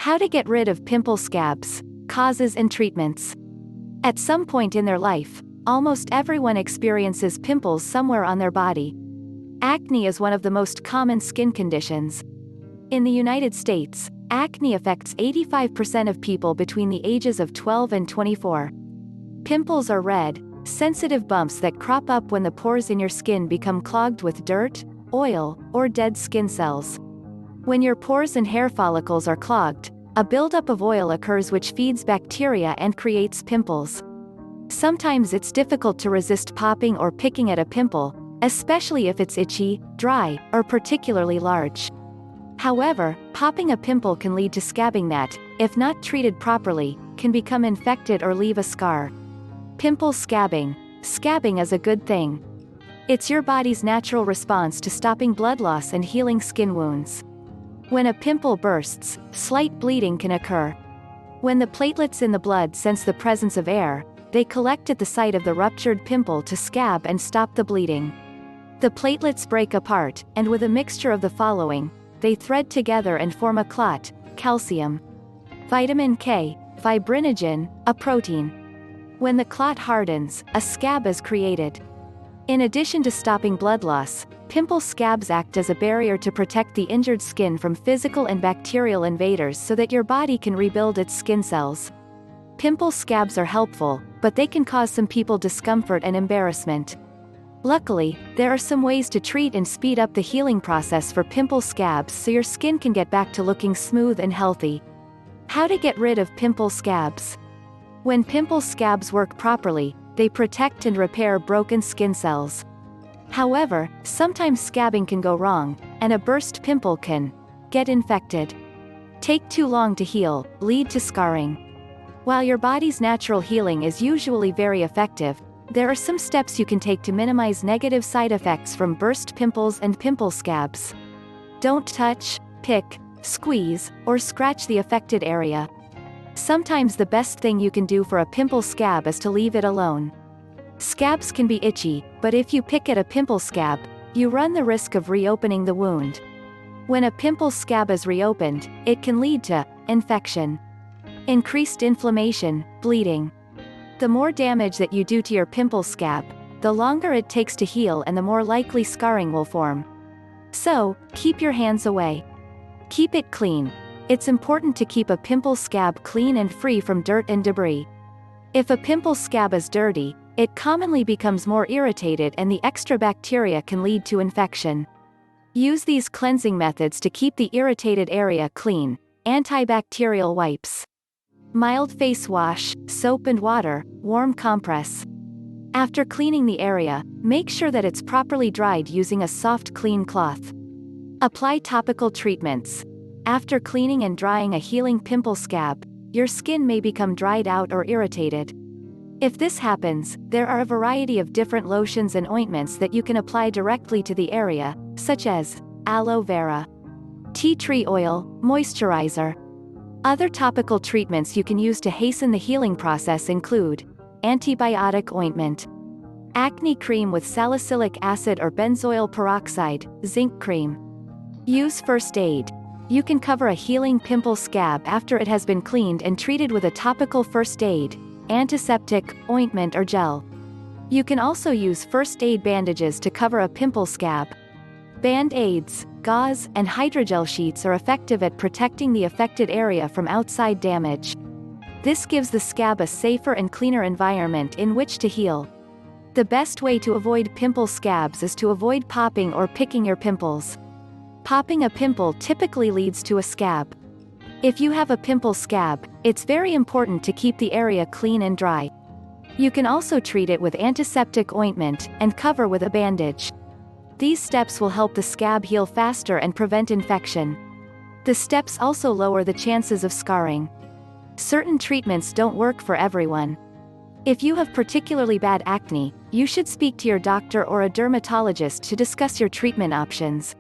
How to get rid of pimple scabs, causes and treatments. At some point in their life, almost everyone experiences pimples somewhere on their body. Acne is one of the most common skin conditions. In the United States, acne affects 85% of people between the ages of 12 and 24. Pimples are red, sensitive bumps that crop up when the pores in your skin become clogged with dirt, oil, or dead skin cells. When your pores and hair follicles are clogged, a buildup of oil occurs which feeds bacteria and creates pimples. Sometimes it's difficult to resist popping or picking at a pimple, especially if it's itchy, dry, or particularly large. However, popping a pimple can lead to scabbing that, if not treated properly, can become infected or leave a scar. Pimple scabbing. Scabbing is a good thing. It's your body's natural response to stopping blood loss and healing skin wounds. When a pimple bursts, slight bleeding can occur. When the platelets in the blood sense the presence of air, they collect at the site of the ruptured pimple to scab and stop the bleeding. The platelets break apart, and with a mixture of the following, they thread together and form a clot: calcium, vitamin K, fibrinogen, a protein. When the clot hardens, a scab is created. In addition to stopping blood loss, pimple scabs act as a barrier to protect the injured skin from physical and bacterial invaders so that your body can rebuild its skin cells. Pimple scabs are helpful, but they can cause some people discomfort and embarrassment. Luckily, there are some ways to treat and speed up the healing process for pimple scabs so your skin can get back to looking smooth and healthy. How to get rid of pimple scabs. When pimple scabs work properly, they protect and repair broken skin cells. However, sometimes scabbing can go wrong, and a burst pimple can get infected, take too long to heal, lead to scarring. While your body's natural healing is usually very effective, there are some steps you can take to minimize negative side effects from burst pimples and pimple scabs. Don't touch, pick, squeeze, or scratch the affected area. Sometimes the best thing you can do for a pimple scab is to leave it alone. Scabs can be itchy, but if you pick at a pimple scab, you run the risk of reopening the wound. When a pimple scab is reopened, it can lead to infection, increased inflammation, bleeding. The more damage that you do to your pimple scab, the longer it takes to heal and the more likely scarring will form. So, keep your hands away. Keep it clean. It's important to keep a pimple scab clean and free from dirt and debris. If a pimple scab is dirty, it commonly becomes more irritated and the extra bacteria can lead to infection. Use these cleansing methods to keep the irritated area clean. Antibacterial wipes, mild face wash, soap and water, warm compress. After cleaning the area, make sure that it's properly dried using a soft clean cloth. Apply topical treatments. After cleaning and drying a healing pimple scab, your skin may become dried out or irritated. If this happens, there are a variety of different lotions and ointments that you can apply directly to the area, such as aloe vera, tea tree oil, moisturizer. Other topical treatments you can use to hasten the healing process include antibiotic ointment, acne cream with salicylic acid or benzoyl peroxide, zinc cream. Use first aid. You can cover a healing pimple scab after it has been cleaned and treated with a topical first aid, antiseptic, ointment or gel. You can also use first aid bandages to cover a pimple scab. Band-aids, gauze, and hydrogel sheets are effective at protecting the affected area from outside damage. This gives the scab a safer and cleaner environment in which to heal. The best way to avoid pimple scabs is to avoid popping or picking your pimples. Popping a pimple typically leads to a scab. If you have a pimple scab, it's very important to keep the area clean and dry. You can also treat it with antiseptic ointment and cover with a bandage. These steps will help the scab heal faster and prevent infection. The steps also lower the chances of scarring. Certain treatments don't work for everyone. If you have particularly bad acne, you should speak to your doctor or a dermatologist to discuss your treatment options.